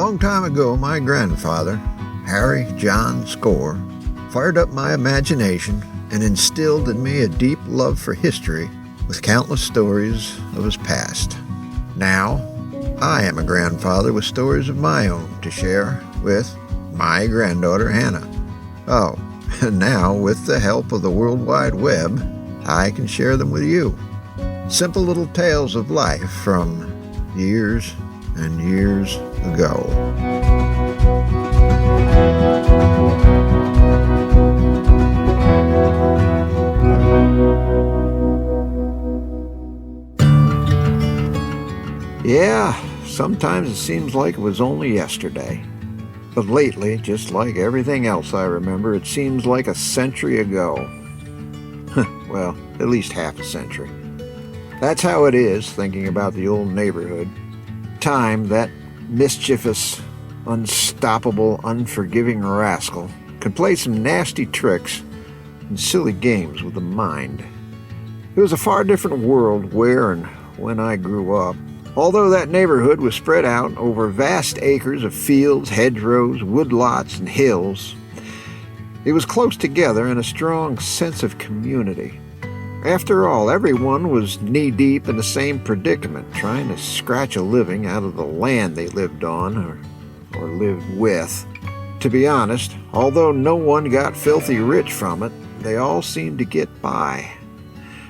long time ago, my grandfather, Harry John Score, fired up my imagination and instilled in me a deep love for history with countless stories of his past. Now, I am a grandfather with stories of my own to share with my granddaughter, Hannah. Oh, and now, with the help of the World Wide Web, I can share them with you. Simple little tales of life from years and years ago. Yeah, sometimes it seems like it was only yesterday. But lately, just like everything else I remember, it seems like a century ago. Well, at least half a century. That's how it is, thinking about the old neighborhood. Time, that mischievous, unstoppable, unforgiving rascal, could play some nasty tricks and silly games with the mind. It was a far different world where and when I grew up. Although that neighborhood was spread out over vast acres of fields, hedgerows, woodlots, and hills, it was close together in a strong sense of community. After all, everyone was knee-deep in the same predicament, trying to scratch a living out of the land they lived on or lived with. To be honest, although no one got filthy rich from it, they all seemed to get by.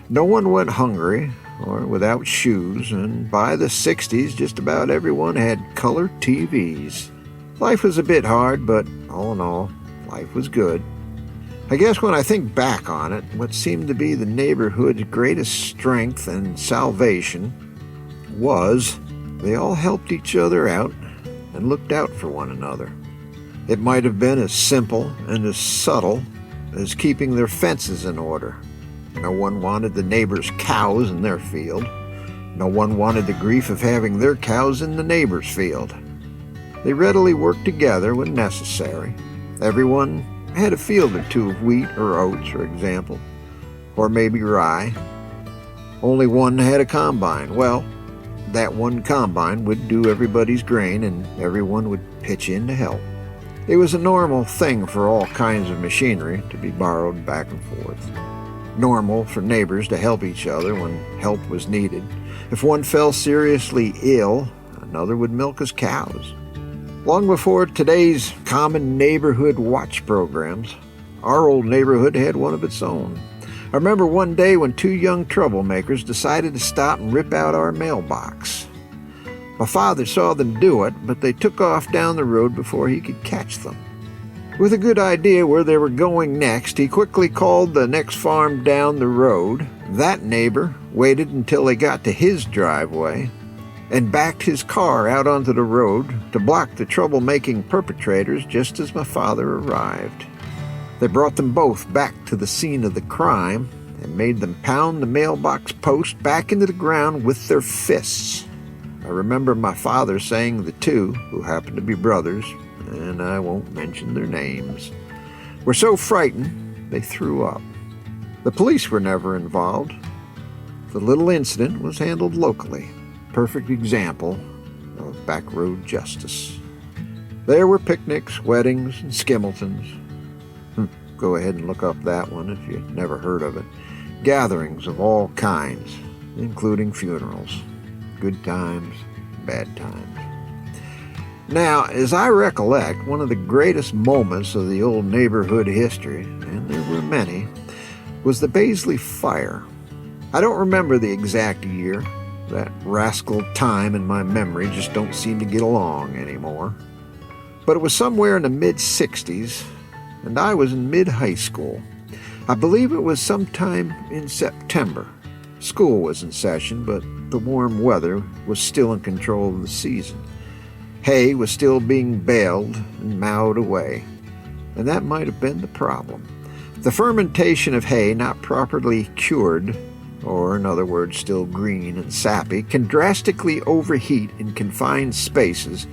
No one went hungry or without shoes, and by the 60s, just about everyone had color TVs. Life was a bit hard, but all in all, life was good. I guess when I think back on it, what seemed to be the neighborhood's greatest strength and salvation was they all helped each other out and looked out for one another. It might have been as simple and as subtle as keeping their fences in order. No one wanted the neighbor's cows in their field. No one wanted the grief of having their cows in the neighbor's field. They readily worked together when necessary. Everyone had a field or two of wheat or oats, for example, or maybe rye. Only one had a combine. Well, that one combine would do everybody's grain, and everyone would pitch in to help. It was a normal thing for all kinds of machinery to be borrowed back and forth. Normal for neighbors to help each other when help was needed. If one fell seriously ill, another would milk his cows. Long before today's common neighborhood watch programs, our old neighborhood had one of its own. I remember one day when two young troublemakers decided to stop and rip out our mailbox. My father saw them do it, but they took off down the road before he could catch them. With a good idea where they were going next, he quickly called the next farm down the road. That neighbor waited until they got to his driveway and backed his car out onto the road to block the troublemaking perpetrators just as my father arrived. They brought them both back to the scene of the crime and made them pound the mailbox post back into the ground with their fists. I remember my father saying the two, who happened to be brothers, and I won't mention their names, were so frightened they threw up. The police were never involved. The little incident was handled locally. Perfect example of backroad justice. There were picnics, weddings, and skimeltons. Go ahead and look up that one if you've never heard of it. Gatherings of all kinds, including funerals. Good times, bad times. Now, as I recollect, one of the greatest moments of the old neighborhood history, and there were many, was the Baisley Fire. I don't remember the exact year. That rascal time in my memory just don't seem to get along anymore. But it was somewhere in the mid-60s, and I was in mid-high school. I believe it was sometime in September. School was in session, but the warm weather was still in control of the season. Hay was still being baled and mowed away, and that might have been the problem. The fermentation of hay not properly cured, or in other words, still green and sappy, can drastically overheat in confined spaces,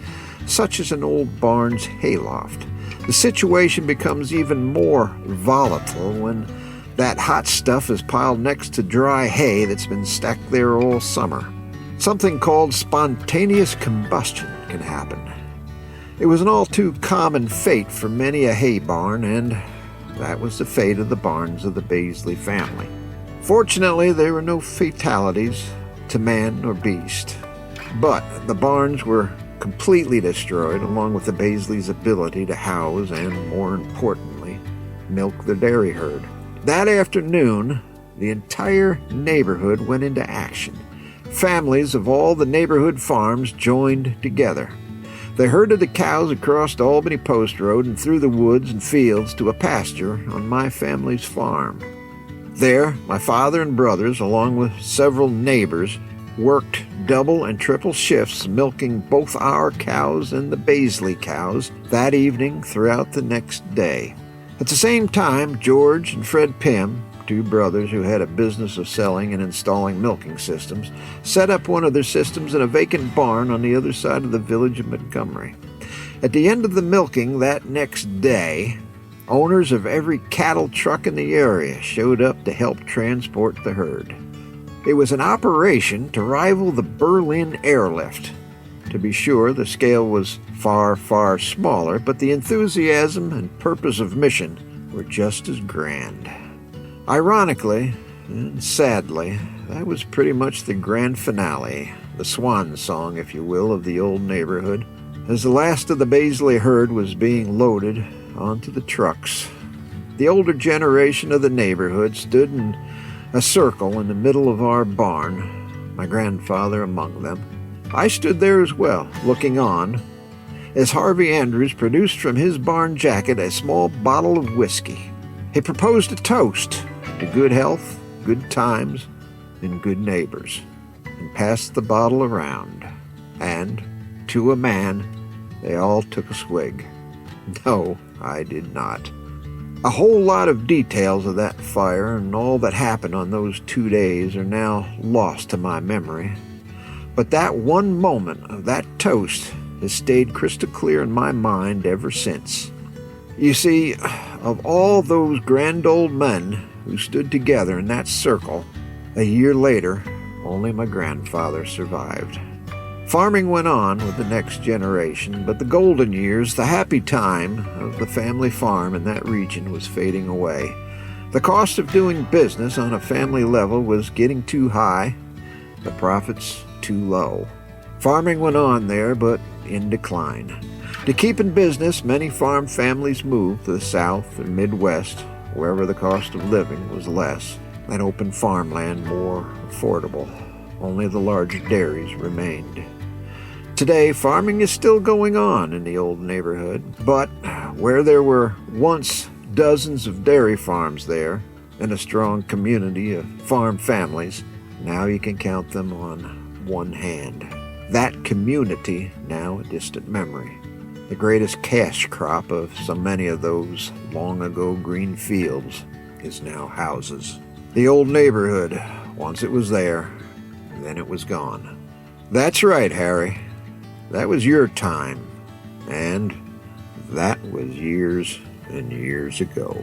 such as an old barn's hayloft. The situation becomes even more volatile when that hot stuff is piled next to dry hay that's been stacked there all summer. Something called spontaneous combustion can happen. It was an all too common fate for many a hay barn, and that was the fate of the barns of the Baisley family. Fortunately, there were no fatalities to man or beast, but the barns were completely destroyed, along with the Baisleys' ability to house and, more importantly, milk the dairy herd. That afternoon, the entire neighborhood went into action. Families of all the neighborhood farms joined together. They herded the cows across Albany Post Road and through the woods and fields to a pasture on my family's farm. There, my father and brothers, along with several neighbors, worked double and triple shifts milking both our cows and the Baisley cows that evening throughout the next day. At the same time, George and Fred Pym, two brothers who had a business of selling and installing milking systems, set up one of their systems in a vacant barn on the other side of the village of Montgomery. At the end of the milking that next day, owners of every cattle truck in the area showed up to help transport the herd. It was an operation to rival the Berlin airlift. To be sure, the scale was far, far smaller, but the enthusiasm and purpose of mission were just as grand. Ironically, and sadly, that was pretty much the grand finale, the swan song, if you will, of the old neighborhood, as the last of the Baisley herd was being loaded onto the trucks. The older generation of the neighborhood stood in a circle in the middle of our barn, my grandfather among them. I stood there as well, looking on, as Harvey Andrews produced from his barn jacket a small bottle of whiskey. He proposed a toast to good health, good times, and good neighbors, and passed the bottle around. And, to a man, they all took a swig. No, I did not. A whole lot of details of that fire and all that happened on those 2 days are now lost to my memory. But that one moment of that toast has stayed crystal clear in my mind ever since. You see, of all those grand old men who stood together in that circle, a year later, only my grandfather survived. Farming went on with the next generation, but the golden years, the happy time of the family farm in that region was fading away. The cost of doing business on a family level was getting too high, the profits too low. Farming went on there, but in decline. To keep in business, many farm families moved to the South and Midwest, wherever the cost of living was less and open farmland more affordable. Only the larger dairies remained. Today, farming is still going on in the old neighborhood, but where there were once dozens of dairy farms there and a strong community of farm families, now you can count them on one hand. That community, now a distant memory. The greatest cash crop of so many of those long-ago green fields is now houses. The old neighborhood, once it was there, then it was gone. That's right, Harry. That was your time, and that was years and years ago.